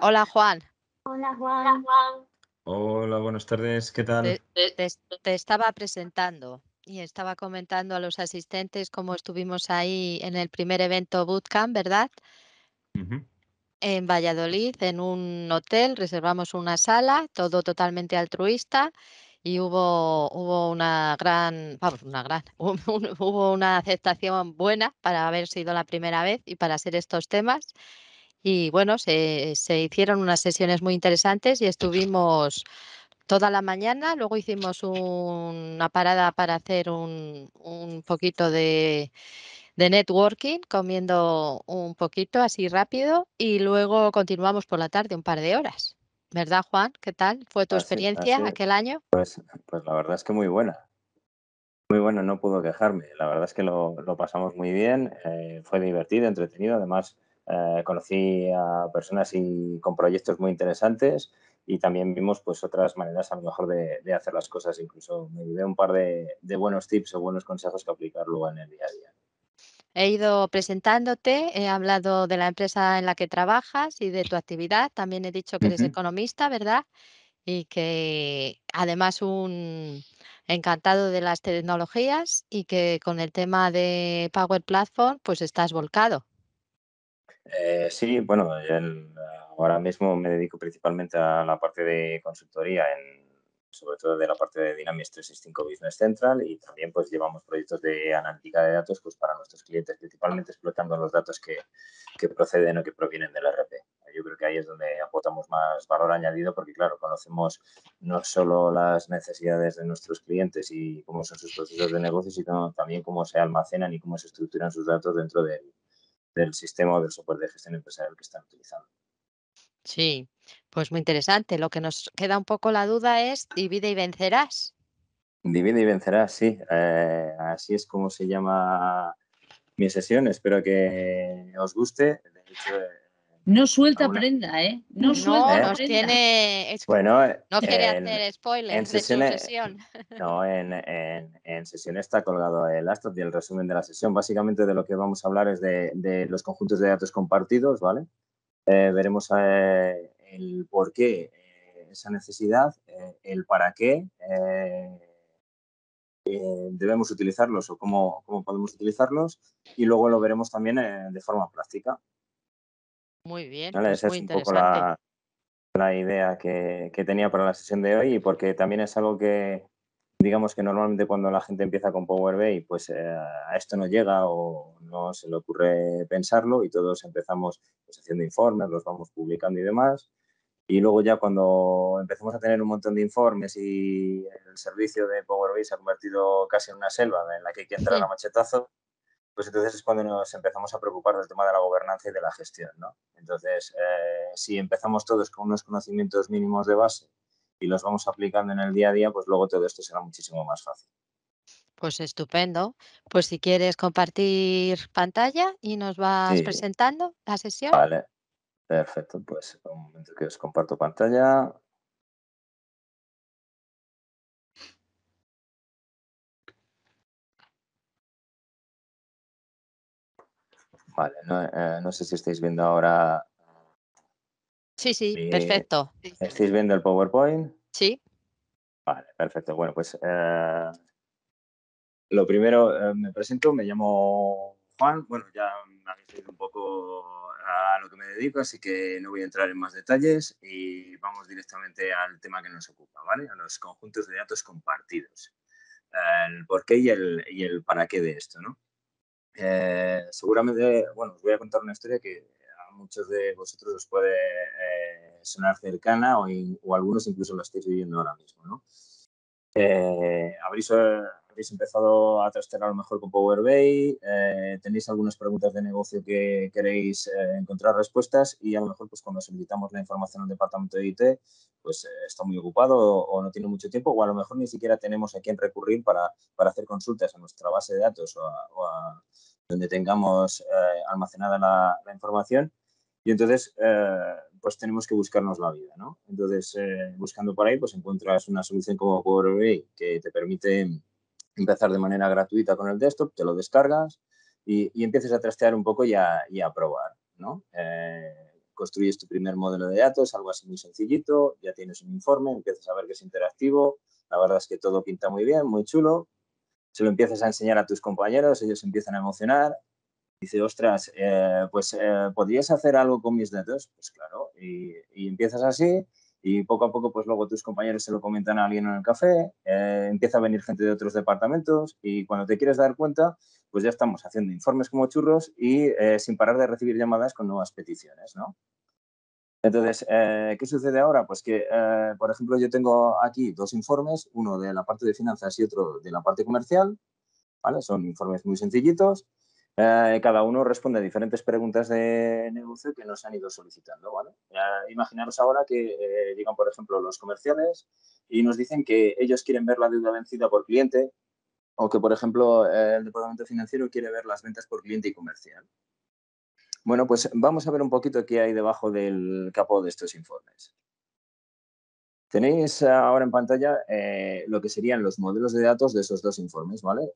Hola Juan, Hola Juan. Hola, buenas tardes, ¿qué tal? te estaba presentando y estaba comentando a los asistentes cómo estuvimos ahí en el primer evento Bootcamp, ¿verdad? Ujú. En Valladolid, en un hotel, reservamos una sala, todo totalmente altruista y hubo una gran, vamos, una gran, hubo una aceptación buena para haber sido la primera vez y para ser estos temas. Y bueno, se hicieron unas sesiones muy interesantes y estuvimos toda la mañana. Luego hicimos una parada para hacer un poquito de networking, comiendo un poquito así rápido y luego continuamos por la tarde un par de horas. ¿Verdad, Juan? ¿Qué tal fue tu Así, experiencia aquel año? pues la verdad es que muy buena. Muy buena, no puedo quejarme. La verdad es que lo pasamos muy bien, fue divertido, entretenido. Además, conocí a personas con proyectos muy interesantes y también vimos pues otras maneras a lo mejor de hacer las cosas. Incluso me llevé un par de buenos tips o buenos consejos que aplicar luego en el día a día. He ido presentándote, he hablado de la empresa en la que trabajas y de tu actividad. También he dicho que eres Ujú. economista, ¿verdad? Y que además un encantado de las tecnologías y que con el tema de Power Platform pues estás volcado. Sí, bueno, ahora mismo me dedico principalmente a la parte de consultoría, sobre todo de la parte de Dynamics 365 Business Central, y también pues llevamos proyectos de analítica de datos pues para nuestros clientes, principalmente explotando los datos que proceden o que provienen del RP. Yo creo que ahí es donde aportamos más valor añadido porque, claro, conocemos no solo las necesidades de nuestros clientes y cómo son sus procesos de negocio, sino también cómo se almacenan y cómo se estructuran sus datos dentro del sistema o del software de gestión empresarial que están utilizando. Sí, pues muy interesante. Lo que nos queda un poco la duda es divide y vencerás. Divide y vencerás, sí. Así es como se llama mi sesión. Espero que os guste. De hecho, No suelta alguna, prenda, ¿eh? No No, suelta ¿eh? nos prenda. tiene, es que Bueno, no quiere en, hacer en spoiler de su sesiones, sesión. no, en sesión está colgado el laptop y el resumen de la sesión. Básicamente de lo que vamos a hablar es de los conjuntos de datos compartidos, ¿vale? Veremos el por qué esa necesidad, el para qué debemos utilizarlos o cómo podemos utilizarlos, y luego lo veremos también de forma práctica. Muy bien, ¿Vale? pues Esa muy es un poco interesante. la idea que tenía para la sesión de hoy, y porque también es algo que, digamos que normalmente cuando la gente empieza con Power BI, pues a esto no llega o no se le ocurre pensarlo, y todos empezamos pues, haciendo informes, los vamos publicando y demás. Y luego ya cuando empezamos a tener un montón de informes y el servicio de Power BI se ha convertido casi en una selva en la que hay que entrar a machetazo, pues entonces es cuando nos empezamos a preocupar del tema de la gobernanza y de la gestión, ¿no? Entonces, si empezamos todos con unos conocimientos mínimos de base y los vamos aplicando en el día a día, pues luego todo esto será muchísimo más fácil. Pues estupendo. Pues si quieres compartir pantalla y nos vas Sí, presentando la sesión. vale, perfecto. Pues un momento que os comparto pantalla. Vale, no sé si estáis viendo ahora. Sí, sí, mi- perfecto. ¿Estáis viendo el PowerPoint? Sí, Vale, perfecto. Bueno, pues lo primero, me presento, me llamo Juan. Bueno, ya me habéis leído un poco a lo que me dedico, así que no voy a entrar en más detalles y vamos directamente al tema que nos ocupa, ¿vale? A los conjuntos de datos compartidos. El por qué y el para qué de esto, ¿no? Seguramente, bueno, os voy a contar una historia que a muchos de vosotros os puede sonar cercana o algunos incluso la estáis viviendo ahora mismo, ¿no? Habréis empezado a trastear a lo mejor con Power BI, tenéis algunas preguntas de negocio que queréis encontrar respuestas, y a lo mejor pues cuando solicitamos la información al departamento de IT pues está muy ocupado o no tiene mucho tiempo, o a lo mejor ni siquiera tenemos a quién recurrir para hacer consultas a nuestra base de datos o a donde tengamos almacenada la información. Y entonces, pues tenemos que buscarnos la vida, ¿no? Entonces, buscando por ahí, pues encuentras una solución como Power BI que te permite empezar de manera gratuita con el desktop, te lo descargas y empiezas a trastear un poco y a probar, ¿no? construyes tu primer modelo de datos, algo así muy sencillito, ya tienes un informe, empiezas a ver que es interactivo, la verdad es que todo pinta muy bien, muy chulo, se lo empiezas a enseñar a tus compañeros, ellos se empiezan a emocionar, dice, ostras, ¿podrías hacer algo con mis datos? Pues claro, y empiezas así y poco a poco pues luego tus compañeros se lo comentan a alguien en el café, empieza a venir gente de otros departamentos y cuando te quieres dar cuenta pues ya estamos haciendo informes como churros y sin parar de recibir llamadas con nuevas peticiones, ¿no? Entonces, ¿qué sucede ahora? Pues que, por ejemplo, yo tengo aquí 2 informes, uno de la parte de finanzas y otro de la parte comercial, ¿vale? Son informes muy sencillitos. Cada uno responde a diferentes preguntas de negocio que nos han ido solicitando, ¿vale? Imaginaros ahora que llegan, por ejemplo, los comerciales y nos dicen que ellos quieren ver la deuda vencida por cliente o que, por ejemplo, el departamento financiero quiere ver las ventas por cliente y comercial. Bueno, pues vamos a ver un poquito qué hay debajo del capó de estos informes. Tenéis ahora en pantalla lo que serían los modelos de datos de esos 2 informes, ¿vale?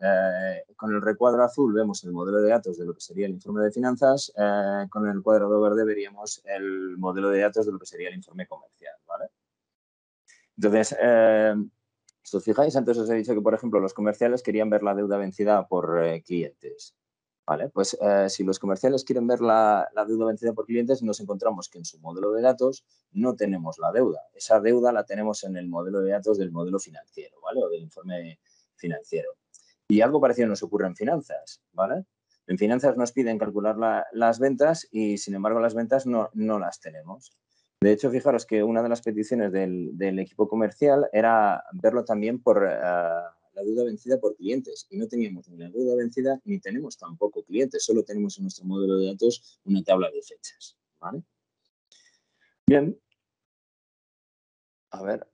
Con el recuadro azul vemos el modelo de datos de lo que sería el informe de finanzas, con el cuadrado verde veríamos el modelo de datos de lo que sería el informe comercial, ¿vale? Entonces, si os fijáis, antes os he dicho que, por ejemplo, los comerciales querían ver la deuda vencida por clientes. Vale, pues si los comerciales quieren ver la deuda vencida por clientes, nos encontramos que en su modelo de datos no tenemos la deuda. Esa deuda la tenemos en el modelo de datos del modelo financiero, ¿vale? O del informe financiero. Y algo parecido nos ocurre en finanzas, ¿vale? En finanzas nos piden calcular las ventas y, sin embargo, las ventas no las tenemos. De hecho, fijaros que una de las peticiones del equipo comercial era verlo también por la deuda vencida por clientes. Y no teníamos ni la deuda vencida ni tenemos tampoco clientes. Solo tenemos en nuestro modelo de datos una tabla de fechas, ¿vale? Bien. A ver.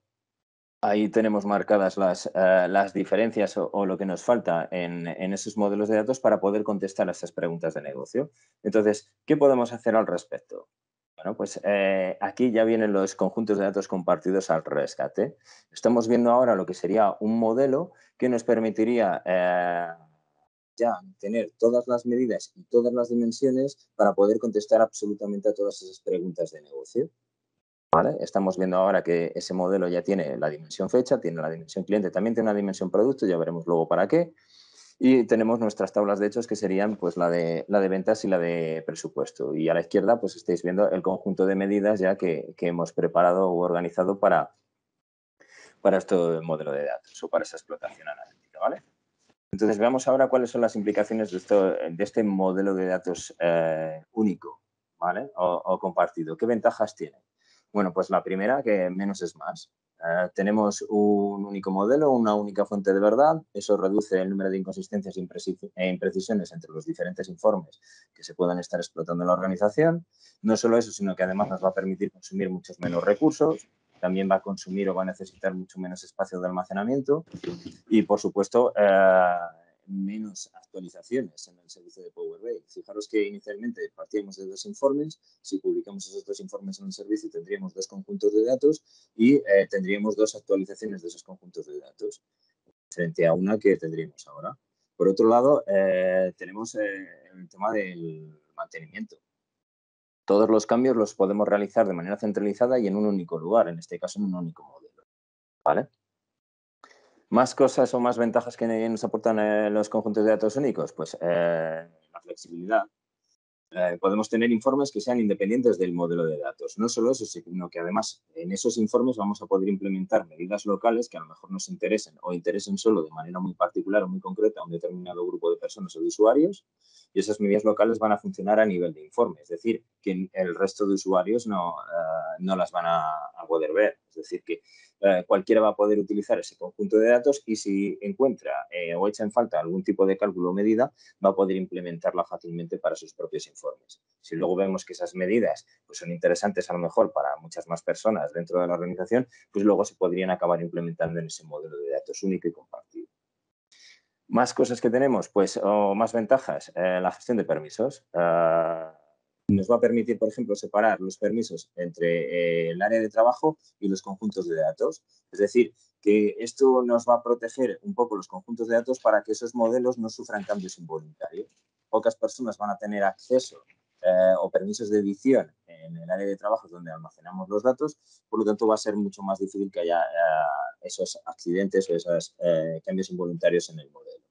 Ahí tenemos marcadas las diferencias o lo que nos falta en esos modelos de datos para poder contestar a estas preguntas de negocio. Entonces, ¿qué podemos hacer al respecto? Bueno, pues aquí ya vienen los conjuntos de datos compartidos al rescate. Estamos viendo ahora lo que sería un modelo que nos permitiría ya tener todas las medidas y todas las dimensiones para poder contestar absolutamente a todas esas preguntas de negocio. ¿Vale? Estamos viendo ahora que ese modelo ya tiene la dimensión fecha, tiene la dimensión cliente, también tiene una dimensión producto, ya veremos luego para qué. Y tenemos nuestras tablas de hechos que serían pues la de ventas y la de presupuesto. Y a la izquierda pues estáis viendo el conjunto de medidas ya que hemos preparado o organizado para este modelo de datos o para esa explotación analítica, ¿vale? Entonces veamos ahora cuáles son las implicaciones de este modelo de datos único, ¿vale? O compartido. ¿Qué ventajas tiene? Bueno, pues la primera, que menos es más. Tenemos un único modelo, una única fuente de verdad. Eso reduce el número de inconsistencias e imprecisiones entre los diferentes informes que se puedan estar explotando en la organización. No solo eso, sino que además nos va a permitir consumir muchos menos recursos. También va a consumir o va a necesitar mucho menos espacio de almacenamiento. Y, por supuesto, menos actualizaciones en el servicio de Power BI. Fijaros que inicialmente partíamos de 2 informes. Si publicamos esos 2 informes en el servicio, tendríamos 2 conjuntos de datos y tendríamos 2 actualizaciones de esos conjuntos de datos frente a una que tendríamos ahora. Por otro lado, tenemos el tema del mantenimiento. Todos los cambios los podemos realizar de manera centralizada y en un único lugar, en este caso en un único modelo, ¿vale? ¿Más cosas o más ventajas que nos aportan los conjuntos de datos únicos? Pues la flexibilidad. Podemos tener informes que sean independientes del modelo de datos. No solo eso, sino que además en esos informes vamos a poder implementar medidas locales que a lo mejor nos interesen o interesen solo de manera muy particular o muy concreta a un determinado grupo de personas o de usuarios, y esas medidas locales van a funcionar a nivel de informe. Es decir, que el resto de usuarios no las van a poder ver. Es decir, que cualquiera va a poder utilizar ese conjunto de datos y si encuentra o echa en falta algún tipo de cálculo o medida, va a poder implementarla fácilmente para sus propios informes. Si luego vemos que esas medidas pues, son interesantes a lo mejor para muchas más personas dentro de la organización, pues luego se podrían acabar implementando en ese modelo de datos único y compartido. ¿Más cosas que tenemos? Pues, o más ventajas, la gestión de permisos. Nos va a permitir, por ejemplo, separar los permisos entre el área de trabajo y los conjuntos de datos. Es decir, que esto nos va a proteger un poco los conjuntos de datos para que esos modelos no sufran cambios involuntarios. Pocas personas van a tener acceso o permisos de edición en el área de trabajo es donde almacenamos los datos, por lo tanto va a ser mucho más difícil que haya esos accidentes o esos cambios involuntarios en el modelo.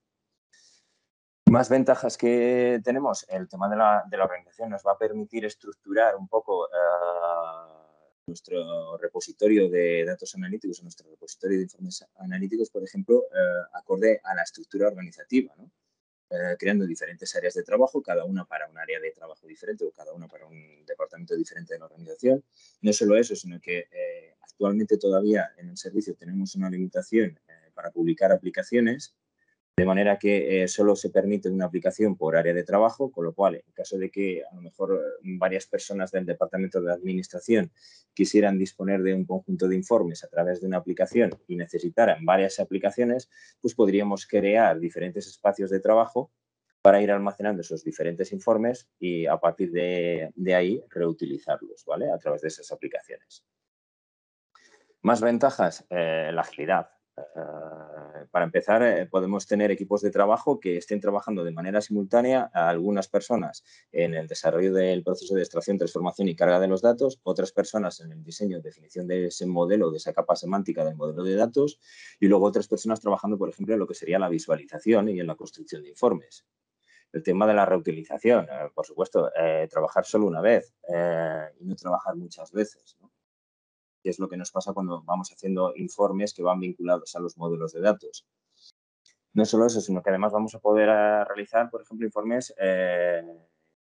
Más ventajas que tenemos, el tema de la organización nos va a permitir estructurar un poco nuestro repositorio de datos analíticos, nuestro repositorio de informes analíticos, por ejemplo, acorde a la estructura organizativa, ¿no? Creando diferentes áreas de trabajo, cada una para un área de trabajo diferente o cada una para un departamento diferente de la organización. No solo eso, sino que actualmente todavía en el servicio tenemos una limitación para publicar aplicaciones, de manera que solo se permite una aplicación por área de trabajo, con lo cual, en caso de que a lo mejor varias personas del departamento de administración quisieran disponer de un conjunto de informes a través de una aplicación y necesitaran varias aplicaciones, pues podríamos crear diferentes espacios de trabajo para ir almacenando esos diferentes informes y a partir de ahí reutilizarlos, ¿vale? A través de esas aplicaciones. Más ventajas, la agilidad. Para empezar, podemos tener equipos de trabajo que estén trabajando de manera simultánea, a algunas personas en el desarrollo del proceso de extracción, transformación y carga de los datos, otras personas en el diseño y definición de ese modelo, de esa capa semántica del modelo de datos, y luego otras personas trabajando, por ejemplo, en lo que sería la visualización y en la construcción de informes. El tema de la reutilización, por supuesto, trabajar solo una vez y no trabajar muchas veces, ¿no? Que es lo que nos pasa cuando vamos haciendo informes que van vinculados a los modelos de datos. No solo eso, sino que además vamos a poder realizar, por ejemplo, informes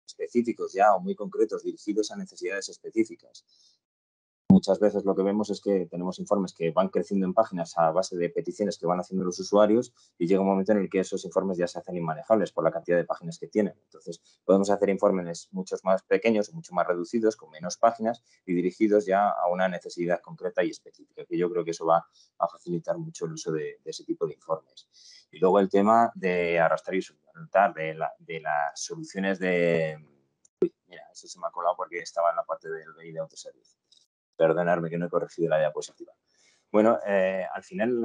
específicos ya o muy concretos, dirigidos a necesidades específicas. Muchas veces lo que vemos es que tenemos informes que van creciendo en páginas a base de peticiones que van haciendo los usuarios y llega un momento en el que esos informes ya se hacen inmanejables por la cantidad de páginas que tienen. Entonces, podemos hacer informes mucho más pequeños, mucho más reducidos, con menos páginas y dirigidos ya a una necesidad concreta y específica, que yo creo que eso va a facilitar mucho el uso de ese tipo de informes. Y luego el tema de arrastrar y soltar, de las soluciones de... Uy, mira, eso se me ha colado porque estaba en la parte del BI de autoservicio. Perdonadme que no he corregido la diapositiva. Bueno, al final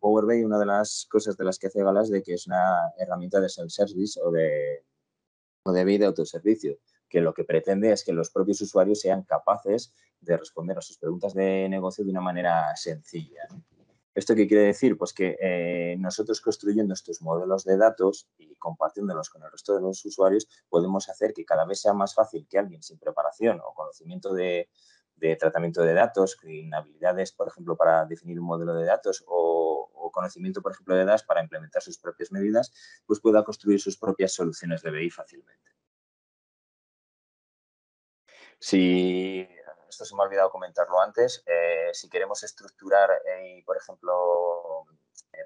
Power BI, una de las cosas de las que hace gala es de que es una herramienta de self-service o de BI de autoservicio, que lo que pretende es que los propios usuarios sean capaces de responder a sus preguntas de negocio de una manera sencilla, ¿no? ¿Esto qué quiere decir? Pues que nosotros construyendo estos modelos de datos y compartiéndolos con el resto de los usuarios, podemos hacer que cada vez sea más fácil que alguien sin preparación o conocimiento de tratamiento de datos, sin habilidades, por ejemplo, para definir un modelo de datos o conocimiento, por ejemplo, de datos para implementar sus propias medidas, pues pueda construir sus propias soluciones de BI fácilmente. Si esto se me ha olvidado comentarlo antes, si queremos estructurar y, por ejemplo,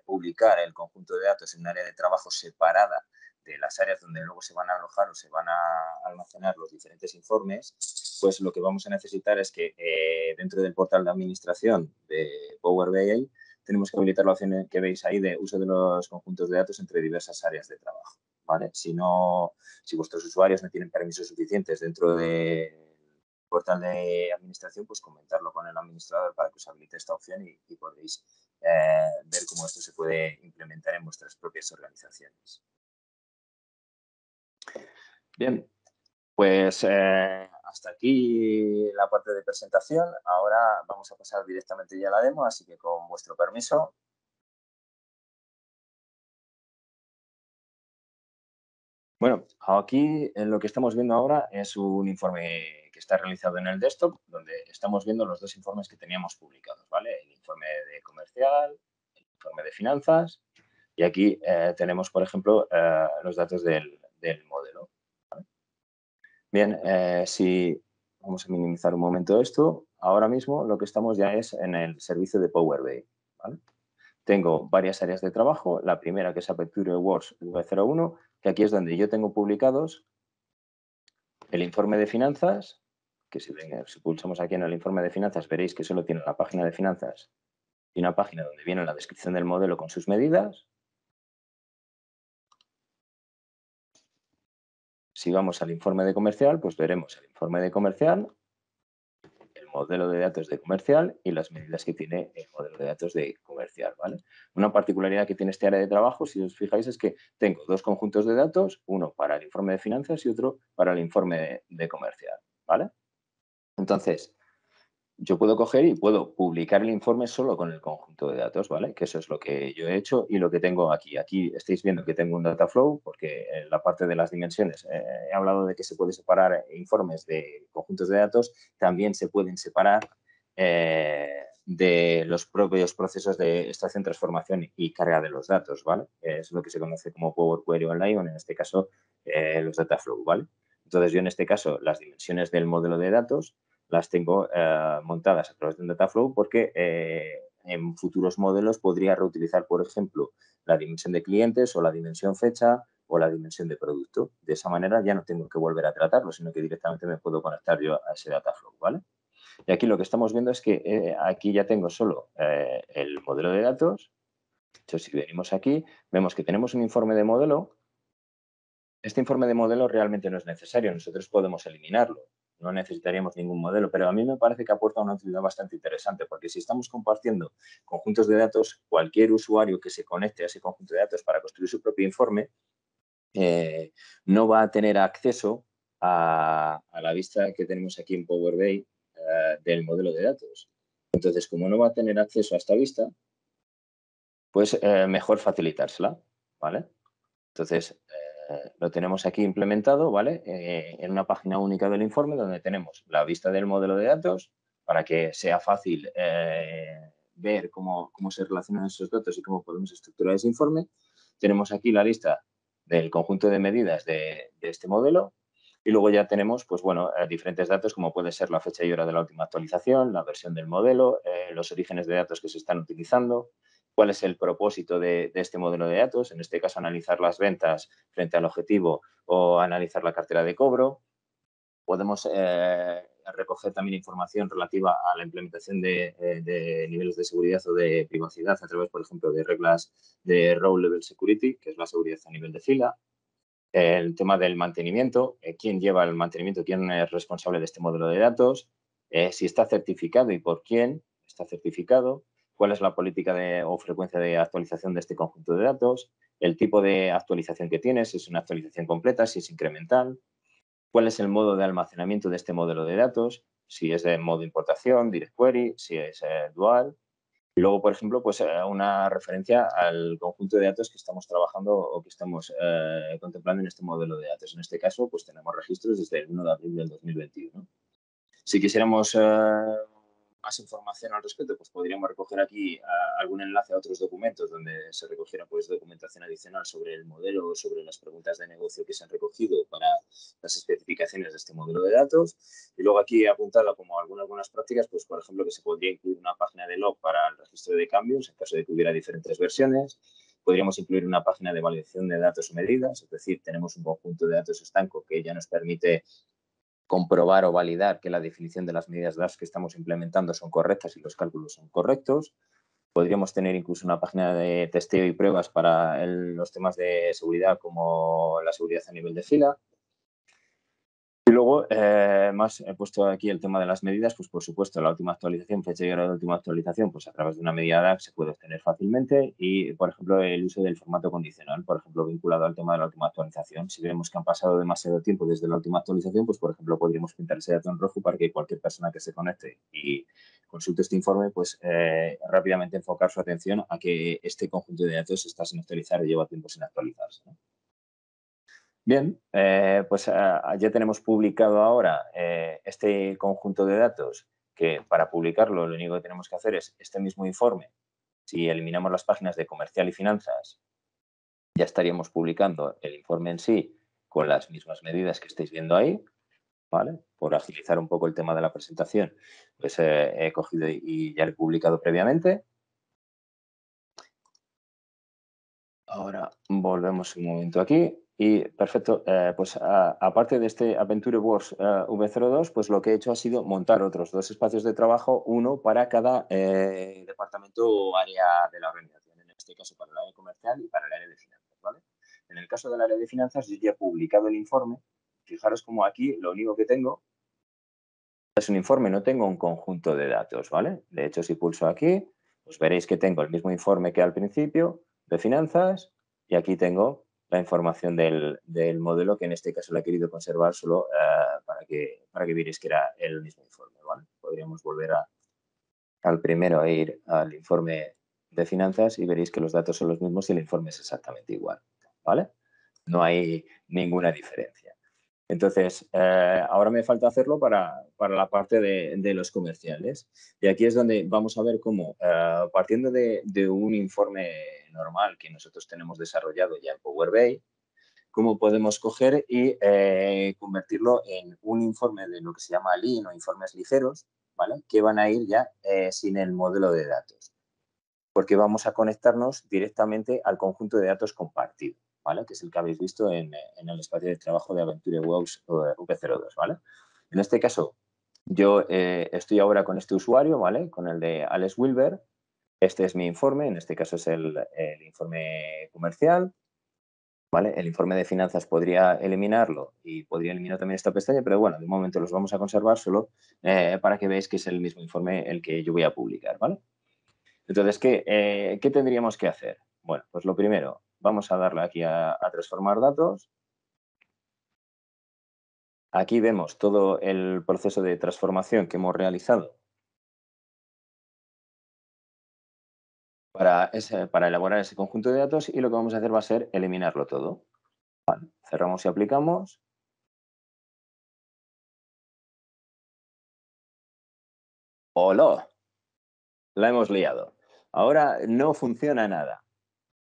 publicar el conjunto de datos en un área de trabajo separada de las áreas donde luego se van a alojar o se van a almacenar los diferentes informes, pues lo que vamos a necesitar es que dentro del portal de administración de Power BI tenemos que habilitar la opción que veis ahí de uso de los conjuntos de datos entre diversas áreas de trabajo, ¿vale? Si vuestros usuarios no tienen permisos suficientes dentro de portal de administración, pues comentarlo con el administrador para que os habilite esta opción y podréis ver cómo esto se puede implementar en vuestras propias organizaciones. Bien, pues hasta aquí la parte de presentación. Ahora vamos a pasar directamente ya a la demo, así que con vuestro permiso. Bueno, aquí lo que estamos viendo ahora es un informe que está realizado en el desktop, donde estamos viendo los dos informes que teníamos publicados, ¿vale? El informe de comercial, el informe de finanzas, y aquí tenemos, por ejemplo, los datos del modelo, ¿vale? Bien, si vamos a minimizar un momento esto, ahora mismo lo que estamos ya es en el servicio de Power BI, ¿vale? Tengo varias áreas de trabajo. La primera, que es Aperture Works V01, que aquí es donde yo tengo publicados el informe de finanzas, que si pulsamos aquí en el informe de finanzas veréis que solo tiene la página de finanzas y una página donde viene la descripción del modelo con sus medidas. Si vamos al informe de comercial, pues veremos el informe de comercial, el modelo de datos de comercial y las medidas que tiene el modelo de datos de comercial, ¿vale? Una particularidad que tiene este área de trabajo, si os fijáis, es que tengo dos conjuntos de datos, uno para el informe de finanzas y otro para el informe de comercial, ¿vale? Entonces, yo puedo coger y puedo publicar el informe solo con el conjunto de datos, ¿vale? Que eso es lo que yo he hecho y lo que tengo aquí. Aquí estáis viendo que tengo un data flow porque en la parte de las dimensiones he hablado de que se puede separar informes de conjuntos de datos, también se pueden separar de los propios procesos de extracción, transformación y carga de los datos, ¿vale? Es lo que se conoce como Power Query Online, o en este caso los data flow, ¿vale? Entonces yo en este caso las dimensiones del modelo de datos las tengo montadas a través de un data flow porque en futuros modelos podría reutilizar, por ejemplo, la dimensión de clientes o la dimensión fecha o la dimensión de producto. De esa manera ya no tengo que volver a tratarlo, sino que directamente me puedo conectar yo a ese data flow, ¿vale? Y aquí lo que estamos viendo es que aquí ya tengo solo el modelo de datos. Entonces, si venimos aquí, vemos que tenemos un informe de modelo. Este informe de modelo realmente no es necesario, nosotros podemos eliminarlo, no necesitaríamos ningún modelo, pero a mí me parece que aporta una utilidad bastante interesante, porque si estamos compartiendo conjuntos de datos, cualquier usuario que se conecte a ese conjunto de datos para construir su propio informe no va a tener acceso a la vista que tenemos aquí en Power BI del modelo de datos. Entonces, como no va a tener acceso a esta vista, pues mejor facilitársela, ¿vale? Entonces, lo tenemos aquí implementado, ¿vale? En una página única del informe donde tenemos la vista del modelo de datos para que sea fácil ver cómo se relacionan esos datos y cómo podemos estructurar ese informe. Tenemos aquí la lista del conjunto de medidas de este modelo y luego ya tenemos, pues bueno, diferentes datos como puede ser la fecha y hora de la última actualización, la versión del modelo, los orígenes de datos que se están utilizando, cuál es el propósito de este modelo de datos, en este caso analizar las ventas frente al objetivo o analizar la cartera de cobro. Podemos recoger también información relativa a la implementación de niveles de seguridad o de privacidad a través, por ejemplo, de reglas de Row Level Security, que es la seguridad a nivel de fila. El tema del mantenimiento, quién lleva el mantenimiento, quién es responsable de este modelo de datos, si está certificado y por quién está certificado, cuál es la política o frecuencia de actualización de este conjunto de datos, el tipo de actualización que tiene, si es una actualización completa, si es incremental, cuál es el modo de almacenamiento de este modelo de datos, si es de modo importación, direct query, si es dual. Y luego, por ejemplo, pues una referencia al conjunto de datos que estamos trabajando o que estamos contemplando en este modelo de datos. En este caso, pues tenemos registros desde el 1 de abril del 2021. Si quisiéramos más información al respecto, pues podríamos recoger aquí algún enlace a otros documentos donde se recogiera pues documentación adicional sobre el modelo o sobre las preguntas de negocio que se han recogido para las especificaciones de este modelo de datos. Y luego aquí he apuntado como algunas prácticas, pues por ejemplo que se podría incluir una página de log para el registro de cambios en caso de que hubiera diferentes versiones. Podríamos incluir una página de validación de datos o medidas, es decir, tenemos un conjunto de datos estanco que ya nos permite comprobar o validar que la definición de las medidas DAS que estamos implementando son correctas y los cálculos son correctos. Podríamos tener incluso una página de testeo y pruebas para los temas de seguridad como la seguridad a nivel de fila. Y luego, más he puesto aquí el tema de las medidas, pues por supuesto la última actualización, fecha y hora de la última actualización, pues a través de una medida DAX se puede obtener fácilmente y, por ejemplo, el uso del formato condicional, por ejemplo, vinculado al tema de la última actualización. Si vemos que han pasado demasiado tiempo desde la última actualización, pues por ejemplo podríamos pintar ese dato en rojo para que cualquier persona que se conecte y consulte este informe, pues rápidamente enfocar su atención a que este conjunto de datos está sin actualizar y lleva tiempo sin actualizarse, ¿no? Bien, pues ya tenemos publicado ahora este conjunto de datos que para publicarlo lo único que tenemos que hacer es este mismo informe. Si eliminamos las páginas de comercial y finanzas, ya estaríamos publicando el informe en sí con las mismas medidas que estáis viendo ahí, ¿vale? Por agilizar un poco el tema de la presentación, pues he cogido y ya lo he publicado previamente. Ahora volvemos un momento aquí. Y perfecto, pues aparte de este Adventure Wars V02, pues lo que he hecho ha sido montar otros dos espacios de trabajo, uno para cada departamento o área de la organización, en este caso para el área comercial y para el área de finanzas, ¿vale? En el caso del área de finanzas, yo ya he publicado el informe. Fijaros como aquí lo único que tengo es un informe, no tengo un conjunto de datos, ¿vale? De hecho, si pulso aquí, pues veréis que tengo el mismo informe que al principio de finanzas y aquí tengo la información del modelo, que en este caso la he querido conservar solo para que vierais que era el mismo informe, ¿vale? Podríamos volver al primero e ir al informe de finanzas y veréis que los datos son los mismos y el informe es exactamente igual, ¿vale? No hay ninguna diferencia. Entonces, ahora me falta hacerlo para la parte de los comerciales. Y aquí es donde vamos a ver cómo, partiendo de un informe normal que nosotros tenemos desarrollado ya en Power BI, cómo podemos coger y convertirlo en un informe de lo que se llama Lean o informes ligeros, ¿vale? Que van a ir ya sin el modelo de datos, porque vamos a conectarnos directamente al conjunto de datos compartido, ¿vale? Que es el que habéis visto en el espacio de trabajo de Aventure Works V02, ¿vale? En este caso, yo estoy ahora con este usuario, ¿vale? Con el de Alex Wilber. Este es mi informe, en este caso es el informe comercial, ¿vale? El informe de finanzas podría eliminarlo y podría eliminar también esta pestaña, pero bueno, de momento los vamos a conservar solo para que veáis que es el mismo informe el que yo voy a publicar, ¿vale? Entonces, ¿qué tendríamos que hacer? Bueno, pues lo primero, vamos a darle aquí a transformar datos. Aquí vemos todo el proceso de transformación que hemos realizado para elaborar ese conjunto de datos, y lo que vamos a hacer va a ser eliminarlo todo. Vale, cerramos y aplicamos. ¡Hola! La hemos liado. Ahora no funciona nada.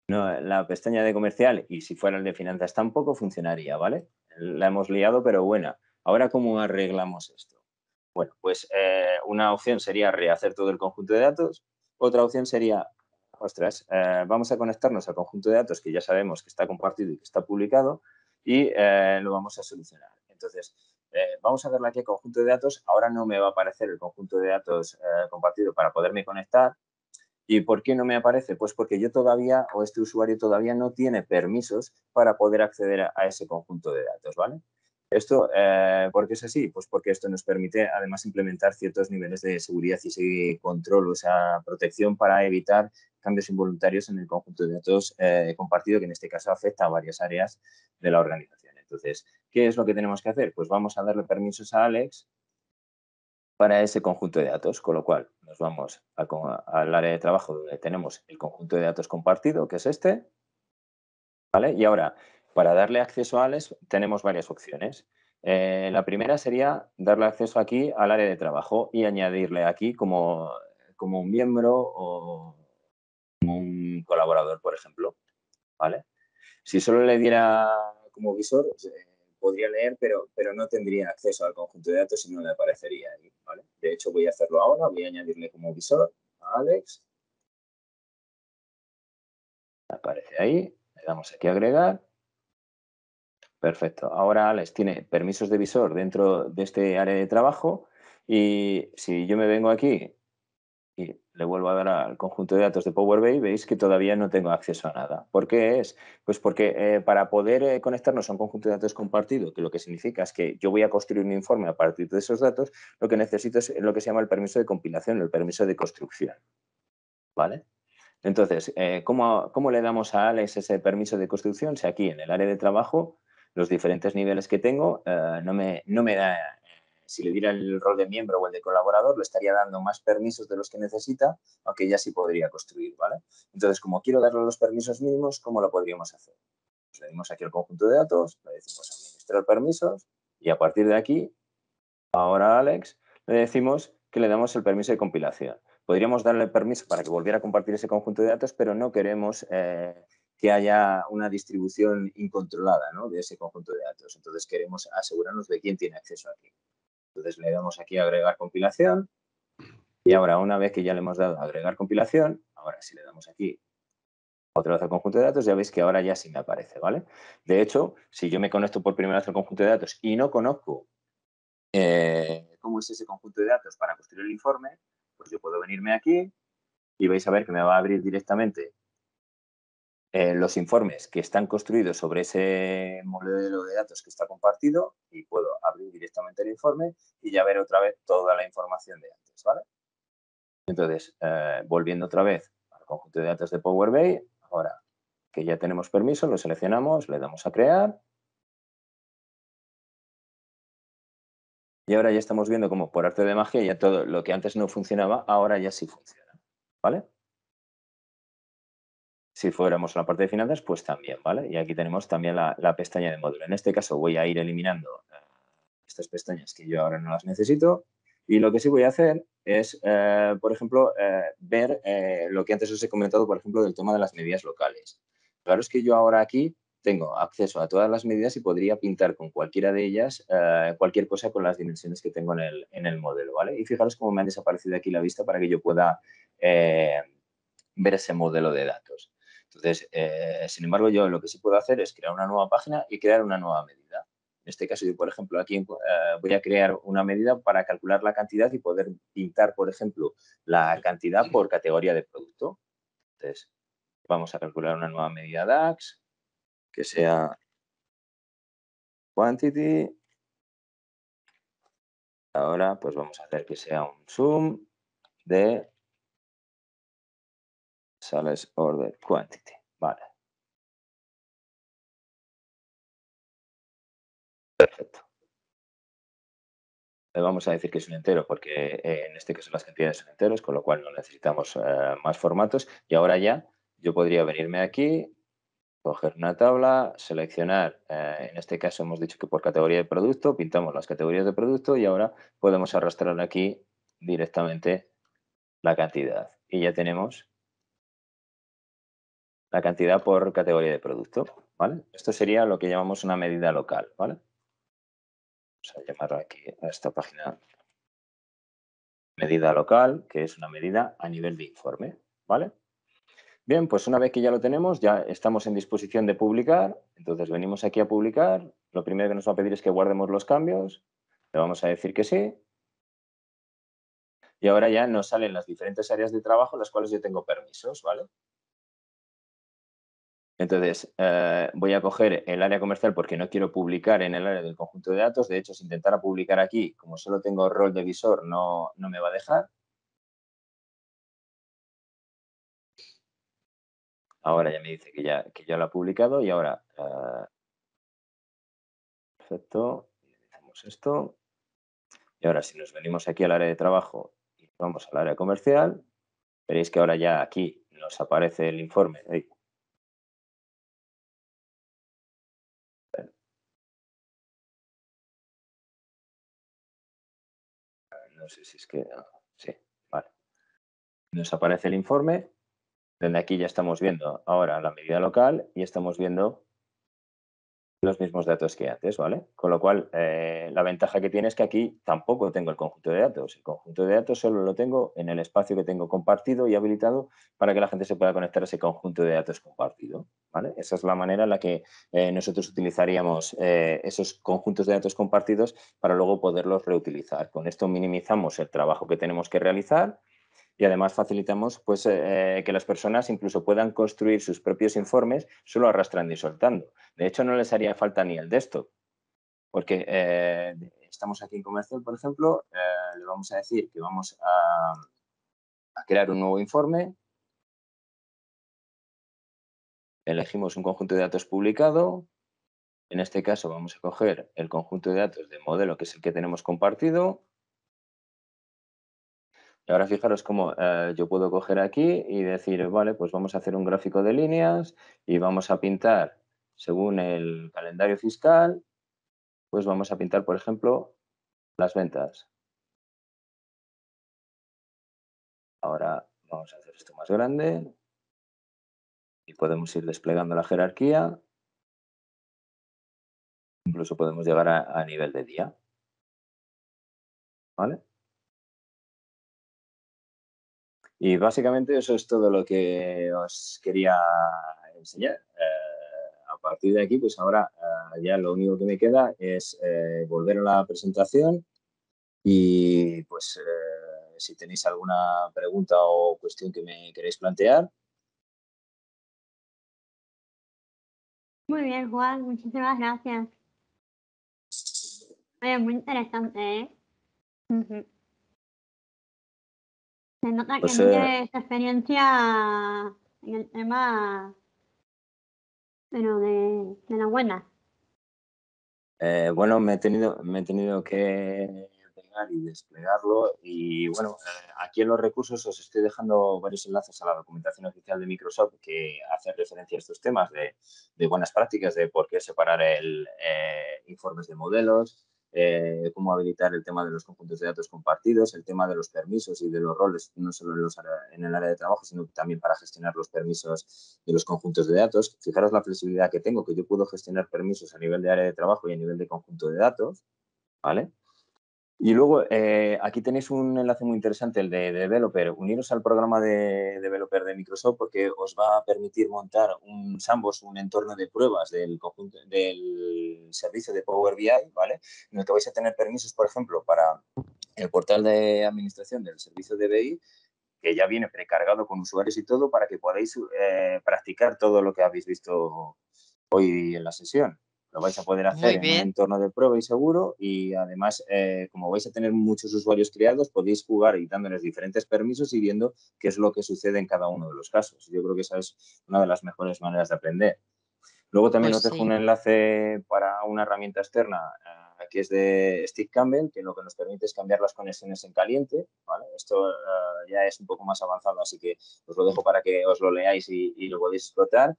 No, la pestaña de comercial, y si fuera el de finanzas tampoco funcionaría, ¿vale? La hemos liado, pero buena. Ahora, ¿cómo arreglamos esto? Bueno, pues una opción sería rehacer todo el conjunto de datos. Otra opción sería, ostras, vamos a conectarnos al conjunto de datos que ya sabemos que está compartido y que está publicado, y lo vamos a solucionar. Entonces, vamos a darle aquí a conjunto de datos. Ahora no me va a aparecer el conjunto de datos compartido para poderme conectar. ¿Y por qué no me aparece? Pues porque yo todavía, o este usuario todavía no tiene permisos para poder acceder a ese conjunto de datos, ¿vale? Esto, ¿por qué es así? Pues porque esto nos permite además implementar ciertos niveles de seguridad y ese control o esa protección para evitar cambios involuntarios en el conjunto de datos compartido, que en este caso afecta a varias áreas de la organización. Entonces, ¿qué es lo que tenemos que hacer? Pues vamos a darle permisos a Alex para ese conjunto de datos, con lo cual nos vamos al área de trabajo donde tenemos el conjunto de datos compartido, que es este, ¿vale? Y ahora, para darle acceso a Alex, tenemos varias opciones. La primera sería darle acceso aquí al área de trabajo y añadirle aquí como un miembro o como un colaborador, por ejemplo, ¿vale? Si solo le diera como visor, podría leer, pero no tendría acceso al conjunto de datos y no le aparecería ahí, ¿vale? De hecho, voy a hacerlo ahora. Voy a añadirle como visor a Alex. Aparece ahí. Le damos aquí a agregar. Perfecto. Ahora Alex tiene permisos de visor dentro de este área de trabajo, y si yo me vengo aquí y le vuelvo a dar al conjunto de datos de Power BI, veis que todavía no tengo acceso a nada. ¿Por qué es? Pues porque para poder conectarnos a un conjunto de datos compartido, que lo que significa es que yo voy a construir un informe a partir de esos datos, lo que necesito es lo que se llama el permiso de compilación, el permiso de construcción, ¿vale? Entonces, ¿cómo le damos a Alex ese permiso de construcción? Si aquí en el área de trabajo, los diferentes niveles que tengo, no me da, si le diera el rol de miembro o el de colaborador, le estaría dando más permisos de los que necesita, aunque ya sí podría construir, ¿vale? Entonces, como quiero darle los permisos mínimos, ¿cómo lo podríamos hacer? Pues le dimos aquí el conjunto de datos, le decimos administrar permisos, y a partir de aquí, ahora a Alex le decimos que le damos el permiso de compilación. Podríamos darle permiso para que volviera a compartir ese conjunto de datos, pero no queremos que haya una distribución incontrolada, ¿no?, de ese conjunto de datos. Entonces, queremos asegurarnos de quién tiene acceso aquí. Entonces, le damos aquí a agregar compilación, y ahora, una vez que ya le hemos dado a agregar compilación, ahora si le damos aquí otra vez al conjunto de datos, ya veis que ahora ya sí me aparece, ¿vale? De hecho, si yo me conecto por primera vez al conjunto de datos y no conozco cómo es ese conjunto de datos para construir el informe, pues yo puedo venirme aquí y vais a ver que me va a abrir directamente los informes que están construidos sobre ese modelo de datos que está compartido, y puedo abrir directamente el informe y ya ver otra vez toda la información de antes, ¿vale? Entonces, volviendo otra vez al conjunto de datos de Power BI, ahora, que ya tenemos permiso, lo seleccionamos, le damos a crear. Y ahora ya estamos viendo cómo por arte de magia ya todo lo que antes no funcionaba, ahora ya sí funciona, ¿vale? Si fuéramos a la parte de finanzas, pues también, ¿vale? Y aquí tenemos también la pestaña de módulo. En este caso voy a ir eliminando estas pestañas que yo ahora no las necesito. Y lo que sí voy a hacer es, por ejemplo, ver lo que antes os he comentado, por ejemplo, del tema de las medidas locales. Claro, es que yo ahora aquí tengo acceso a todas las medidas y podría pintar con cualquiera de ellas cualquier cosa con las dimensiones que tengo en el modelo, ¿vale? Y fijaros cómo me han desaparecido aquí la vista para que yo pueda ver ese modelo de datos. Entonces, sin embargo, yo lo que sí puedo hacer es crear una nueva página y crear una nueva medida. En este caso, yo, por ejemplo, aquí voy a crear una medida para calcular la cantidad y poder pintar, por ejemplo, la cantidad por categoría de producto. Entonces, vamos a calcular una nueva medida DAX que sea quantity. Ahora, pues vamos a hacer que sea un sum de sales order quantity. Vale. Perfecto. Le vamos a decir que es un entero porque en este caso las cantidades son enteros, con lo cual no necesitamos más formatos. Y ahora ya yo podría venirme aquí, coger una tabla, seleccionar, en este caso hemos dicho que por categoría de producto, pintamos las categorías de producto y ahora podemos arrastrar aquí directamente la cantidad. Y ya tenemos la cantidad por categoría de producto, ¿vale? Esto sería lo que llamamos una medida local, ¿vale? Vamos a llamarlo aquí a esta página medida local, que es una medida a nivel de informe, ¿vale? Bien, pues una vez que ya lo tenemos, ya estamos en disposición de publicar. Entonces venimos aquí a publicar. Lo primero que nos va a pedir es que guardemos los cambios. Le vamos a decir que sí. Y ahora ya nos salen las diferentes áreas de trabajo en las cuales yo tengo permisos, ¿vale? Entonces, voy a coger el área comercial porque no quiero publicar en el área del conjunto de datos. De hecho, si intentara publicar aquí, como solo tengo rol de visor, no me va a dejar. Ahora ya me dice que ya lo ha publicado y ahora... perfecto. Hacemos esto. Y ahora si nos venimos aquí al área de trabajo y vamos al área comercial, veréis que ahora ya aquí nos aparece el informe. No sé si es que... sí, vale. Nos aparece el informe, donde aquí ya estamos viendo ahora la medida local y estamos viendo los mismos datos que antes, ¿vale? Con lo cual, la ventaja que tiene es que aquí tampoco tengo el conjunto de datos. El conjunto de datos solo lo tengo en el espacio que tengo compartido y habilitado para que la gente se pueda conectar a ese conjunto de datos compartido, ¿vale? Esa es la manera en la que nosotros utilizaríamos esos conjuntos de datos compartidos para luego poderlos reutilizar. Con esto minimizamos el trabajo que tenemos que realizar y además facilitamos pues, que las personas incluso puedan construir sus propios informes solo arrastrando y soltando. De hecho, no les haría falta ni el desktop, porque estamos aquí en comercial, por ejemplo, le vamos a decir que vamos a crear un nuevo informe, elegimos un conjunto de datos publicado, en este caso vamos a coger el conjunto de datos de modelo, que es el que tenemos compartido. Y ahora fijaros cómo yo puedo coger aquí y decir, vale, pues vamos a hacer un gráfico de líneas y vamos a pintar según el calendario fiscal, pues vamos a pintar, por ejemplo, las ventas. Ahora vamos a hacer esto más grande y podemos ir desplegando la jerarquía. Incluso podemos llegar a nivel de día. ¿Vale? Y básicamente eso es todo lo que os quería enseñar. A partir de aquí, pues ahora ya lo único que me queda es volver a la presentación y pues si tenéis alguna pregunta o cuestión que me queréis plantear. Muy bien, Juan, muchísimas gracias. Oye, muy interesante, ¿eh? Ujú. Se nota que Pues, tienes experiencia en el tema Pero de las buenas. Bueno, me he tenido que pegar y desplegarlo y bueno, aquí en los recursos os estoy dejando varios enlaces a la documentación oficial de Microsoft que hace referencia a estos temas de buenas prácticas, de por qué separar informes de modelos, cómo habilitar el tema de los conjuntos de datos compartidos, el tema de los permisos y de los roles, no solo en el área de trabajo, sino también para gestionar los permisos de los conjuntos de datos. Fijaros la flexibilidad que tengo, que yo puedo gestionar permisos a nivel de área de trabajo y a nivel de conjunto de datos, ¿vale? Y luego, aquí tenéis un enlace muy interesante, el de Developer. Uniros al programa de Developer de Microsoft porque os va a permitir montar un sandbox, un entorno de pruebas del conjunto del servicio de Power BI, ¿vale? En el que vais a tener permisos, por ejemplo, para el portal de administración del servicio de BI, que ya viene precargado con usuarios y todo para que podáis practicar todo lo que habéis visto hoy en la sesión. Lo vais a poder hacer Muy en un bien. entorno de prueba y seguro y además, como vais a tener muchos usuarios creados, podéis jugar y dándoles diferentes permisos y viendo qué es lo que sucede en cada uno de los casos. Yo creo que esa es una de las mejores maneras de aprender. Luego también Pues os dejo sí. un enlace para una herramienta externa que es de Steve Campbell, que lo que nos permite es cambiar las conexiones en caliente, ¿vale? Esto ya es un poco más avanzado, así que os lo dejo para que os lo leáis y lo podéis explotar.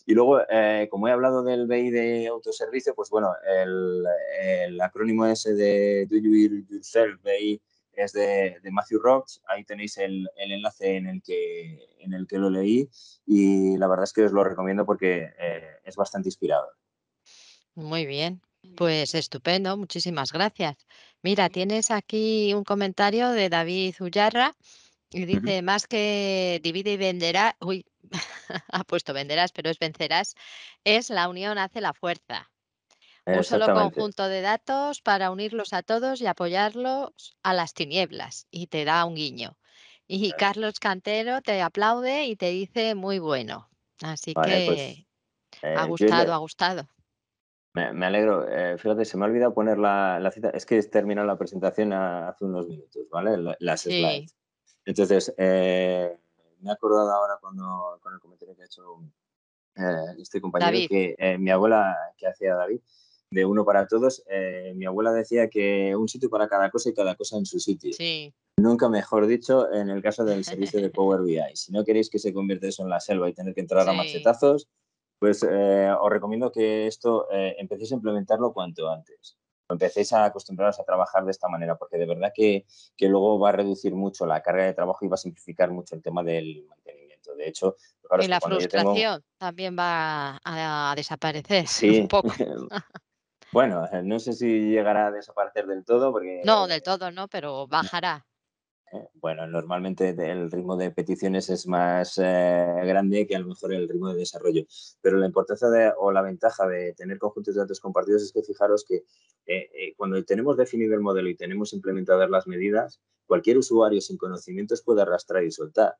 Y luego, como he hablado del BI de autoservicio, pues bueno, el acrónimo ese de Do You It Yourself BI es de Matthew Roberts. Ahí tenéis el enlace en el que lo leí y la verdad es que os lo recomiendo porque es bastante inspirador. Muy bien, pues estupendo, muchísimas gracias. Mira, tienes aquí un comentario de David Ullarra y Ujú. dice, más que divide y venderá, uy, ha puesto venderás, pero es vencerás, es la unión hace la fuerza. Un solo Exactamente. conjunto de datos para unirlos a todos y apoyarlos a las tinieblas. Y te da un guiño. Y Carlos Cantero te aplaude y te dice muy bueno. Así Vale, pues que ha yo gustado, ha gustado. me alegro. Fíjate, se me ha olvidado poner la cita. Es que he terminado la presentación hace unos minutos, ¿vale? Las Sí, slides. Entonces, me he acordado ahora con el comentario que ha hecho este compañero David. que mi abuela, que hacía David, de uno para todos, mi abuela decía que un sitio para cada cosa y cada cosa en su sitio. Sí. Nunca mejor dicho, en el caso del servicio de Power BI. Si no queréis que se convierta eso en la selva y tener que entrar a Sí, machetazos, pues os recomiendo que esto empecéis a implementarlo cuanto antes. Empecéis a acostumbraros a trabajar de esta manera, porque de verdad que luego va a reducir mucho la carga de trabajo y va a simplificar mucho el tema del mantenimiento. De hecho, y fijaros que la cuando yo tengo... frustración también va a desaparecer un Sí, poco. bueno, no sé si llegará a desaparecer del todo, No, porque del todo no, pero bajará. bueno, normalmente el ritmo de peticiones es más grande que a lo mejor el ritmo de desarrollo. Pero la importancia o la ventaja de tener conjuntos de datos compartidos es que fijaros que cuando tenemos definido el modelo y tenemos implementadas las medidas, cualquier usuario sin conocimientos puede arrastrar y soltar.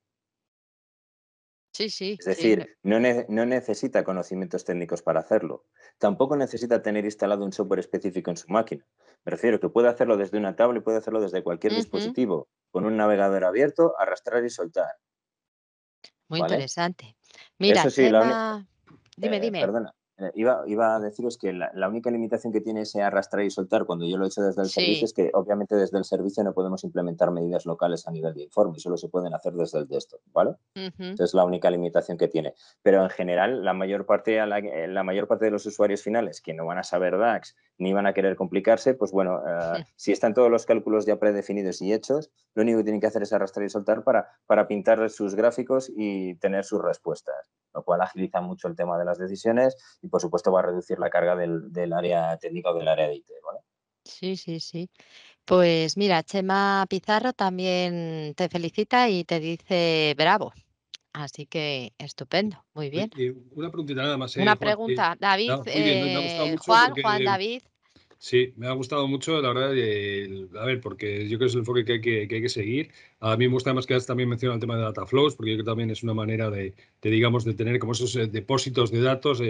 Sí, sí, Es sí. decir, no necesita conocimientos técnicos para hacerlo. Tampoco necesita tener instalado un software específico en su máquina. Me refiero que puede hacerlo desde una tablet, puede hacerlo desde cualquier Ujú, dispositivo, con un navegador abierto, arrastrar y soltar. muy ¿Vale? interesante. Mira, Eso sí, Chema, dime, dime. perdona, iba a deciros que la única limitación que tiene ese arrastrar y soltar cuando yo lo he hecho desde el servicio Sí. es que obviamente desde el servicio no podemos implementar medidas locales a nivel de informe, solo se pueden hacer desde el desktop, ¿vale? Ujú. Esa es la única limitación que tiene. Pero en general, la mayor parte de los usuarios finales que no van a saber DAX ni van a querer complicarse, pues bueno, si están todos los cálculos ya predefinidos y hechos, lo único que tienen que hacer es arrastrar y soltar para pintar sus gráficos y tener sus respuestas, lo cual agiliza mucho el tema de las decisiones y, por supuesto, va a reducir la carga del área técnica o del área de IT, ¿vale? Sí, sí, sí. Pues mira, Chema Pizarro también te felicita y te dice bravo. Así que estupendo, muy bien. Oye, una preguntita nada más, Una Juan. pregunta, David, Muy bien, me ha gustado mucho Juan porque David. sí, me ha gustado mucho, la verdad, a ver, porque yo creo que es el enfoque que hay que seguir. A mí me gusta más que has también mencionado el tema de data flows, porque yo creo que también es una manera digamos, de tener como esos depósitos de datos,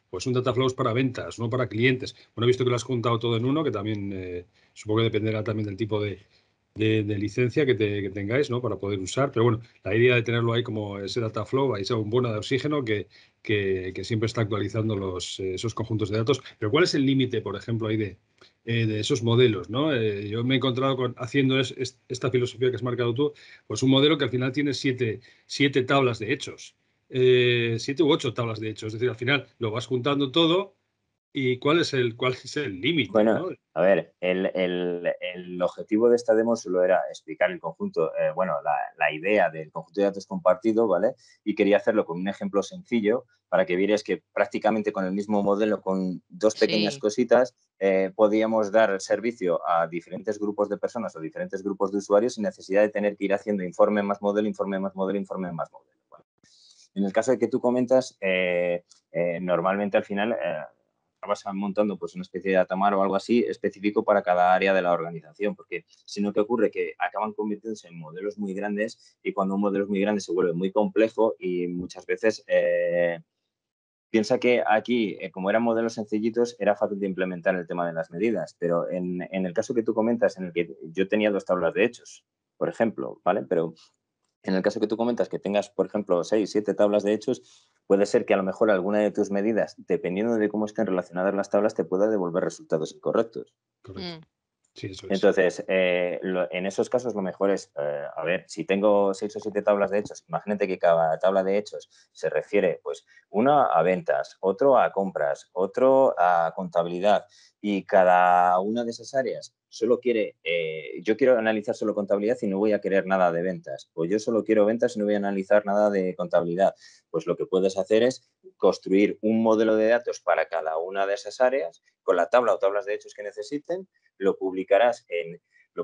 pues un data flows para ventas, no para clientes. Bueno, he visto que lo has juntado todo en uno, que también supongo que dependerá también del tipo de licencia que tengáis, ¿no? Para poder usar. Pero bueno, la idea de tenerlo ahí como ese data flow, ahí esa bombona de oxígeno que siempre está actualizando esos conjuntos de datos. Pero ¿cuál es el límite, por ejemplo, ahí de esos modelos, ¿no? Yo me he encontrado haciendo esta filosofía que has marcado tú, pues un modelo que al final tiene siete tablas de hechos. 7 u 8 tablas de hechos. Es decir, al final lo vas juntando todo. ¿Y cuál es el límite? Bueno, ¿no? a ver, el objetivo de esta demo solo era explicar el conjunto, la idea del conjunto de datos compartido, ¿vale? Y quería hacerlo con un ejemplo sencillo para que vierais que prácticamente con el mismo modelo, con dos pequeñas cositas, podíamos dar servicio a diferentes grupos de personas o diferentes grupos de usuarios sin necesidad de tener que ir haciendo informe más modelo, informe más modelo, informe más modelo, ¿vale? En el caso de que tú comentas, normalmente al final vas montando pues una especie de datamar o algo así específico para cada área de la organización, porque si no, ¿qué ocurre? Que acaban convirtiéndose en modelos muy grandes y cuando un modelo es muy grande se vuelve muy complejo y muchas veces piensa que aquí, como eran modelos sencillitos, era fácil de implementar el tema de las medidas, pero en el caso que tú comentas, en el que yo tenía 2 tablas de hechos, por ejemplo, ¿vale? Pero en el caso que tú comentas que tengas, por ejemplo, 6, 7 tablas de hechos, puede ser que a lo mejor alguna de tus medidas, dependiendo de cómo estén relacionadas las tablas, te pueda devolver resultados incorrectos. Correcto. Sí, eso es. Entonces, en esos casos lo mejor es, a ver, si tengo 6 o 7 tablas de hechos, imagínate que cada tabla de hechos se refiere, pues, uno a ventas, otro a compras, otro a contabilidad y cada una de esas áreas solo quiere, yo quiero analizar solo contabilidad y no voy a querer nada de ventas, o yo solo quiero ventas y no voy a analizar nada de contabilidad. Pues lo que puedes hacer es construir un modelo de datos para cada una de esas áreas con la tabla o tablas de hechos que necesiten, lo publicarás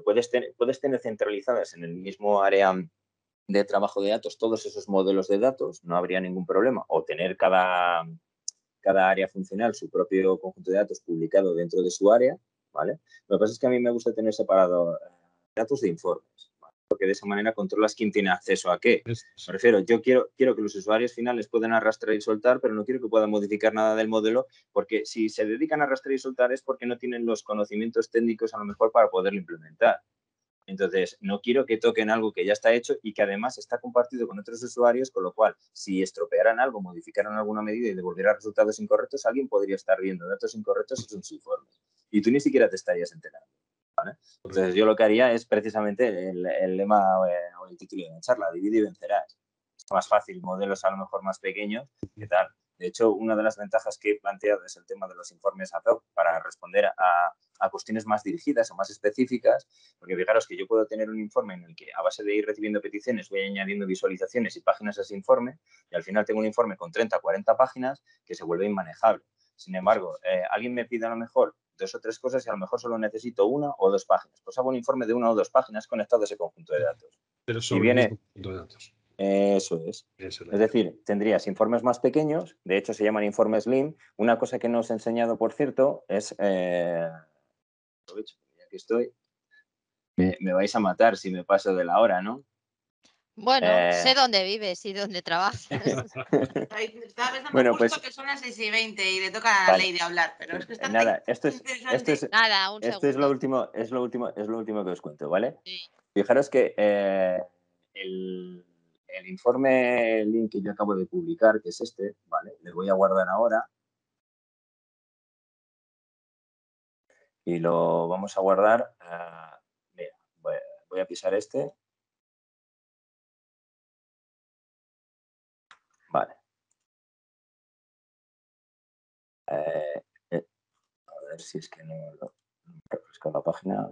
puedes tener centralizadas en el mismo área de trabajo de datos todos esos modelos de datos, no habría ningún problema, o tener cada área funcional su propio conjunto de datos publicado dentro de su área, ¿vale? Lo que pasa es que a mí me gusta tener separado datos de informes, ¿vale? Porque de esa manera controlas quién tiene acceso a qué. Me refiero, yo quiero que los usuarios finales puedan arrastrar y soltar, pero no quiero que puedan modificar nada del modelo, porque si se dedican a arrastrar y soltar es porque no tienen los conocimientos técnicos a lo mejor para poderlo implementar. Entonces, no quiero que toquen algo que ya está hecho y que además está compartido con otros usuarios, con lo cual, si estropearan algo, modificaran alguna medida y devolvieran resultados incorrectos, alguien podría estar viendo datos incorrectos en sus informes. Y tú ni siquiera te estarías enterando, ¿vale? Entonces, yo lo que haría es precisamente el lema o el título de la charla, divide y vencerás. Es más fácil, modelos a lo mejor más pequeños, ¿qué tal? De hecho, una de las ventajas que he planteado es el tema de los informes ad hoc para responder a cuestiones más dirigidas o más específicas, porque fijaros que yo puedo tener un informe en el que a base de ir recibiendo peticiones voy añadiendo visualizaciones y páginas a ese informe y al final tengo un informe con 30 o 40 páginas que se vuelve inmanejable. Sin embargo, alguien me pide a lo mejor 2 o 3 cosas y a lo mejor solo necesito 1 o 2 páginas. Pues hago un informe de 1 o 2 páginas conectado a ese conjunto de datos. Pero sobre el mismo conjunto de datos. Eso es. Es decir, tendrías informes más pequeños, de hecho se llaman informes Slim. Una cosa que no os he enseñado, por cierto, es... aprovecho, ya que estoy. Me vais a matar si me paso de la hora, ¿no? Bueno, sé dónde vives y dónde trabajas. Estaba pensando Bueno, justo pues, que son las 6:20 y le toca a la Lady hablar, pero es que está nada, esto interesante. es lo último que os cuento, ¿vale? Sí. Fijaros que el informe link que yo acabo de publicar, que es este, ¿vale? Le voy a guardar ahora. Y lo vamos a guardar. Mira, voy a pisar este. Vale. A ver si es que no lo refresco la página.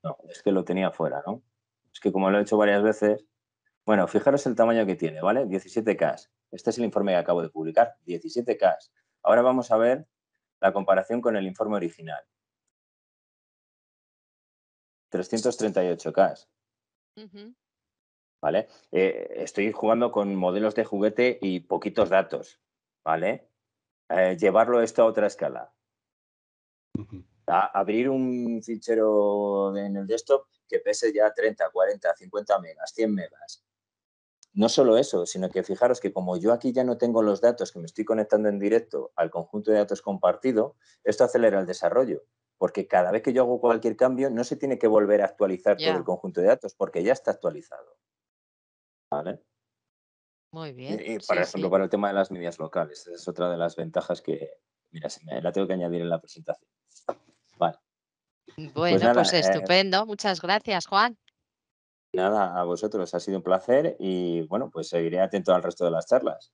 No, es que lo tenía fuera, ¿no? Es que como lo he hecho varias veces. Bueno, fijaros el tamaño que tiene, ¿vale? 17K. Este es el informe que acabo de publicar, 17K. Ahora vamos a ver la comparación con el informe original. 338K. ¿Vale? Estoy jugando con modelos de juguete y poquitos datos, ¿vale? Llevarlo esto a otra escala. Abrir un fichero en el desktop que pese ya 30, 40, 50 megas, 100 megas. No solo eso, sino que fijaros que como yo aquí ya no tengo los datos que me estoy conectando en directo al conjunto de datos compartido, esto acelera el desarrollo. porque cada vez que yo hago cualquier cambio no se tiene que volver a actualizar todo el conjunto de datos porque ya está actualizado. ¿Vale? Muy bien. Y por ejemplo, para el tema de las medias locales, esa es otra de las ventajas que, mira, la tengo que añadir en la presentación. Vale. Bueno, nada, pues estupendo. Muchas gracias, Juan. Nada, a vosotros ha sido un placer y bueno, pues seguiré atento al resto de las charlas.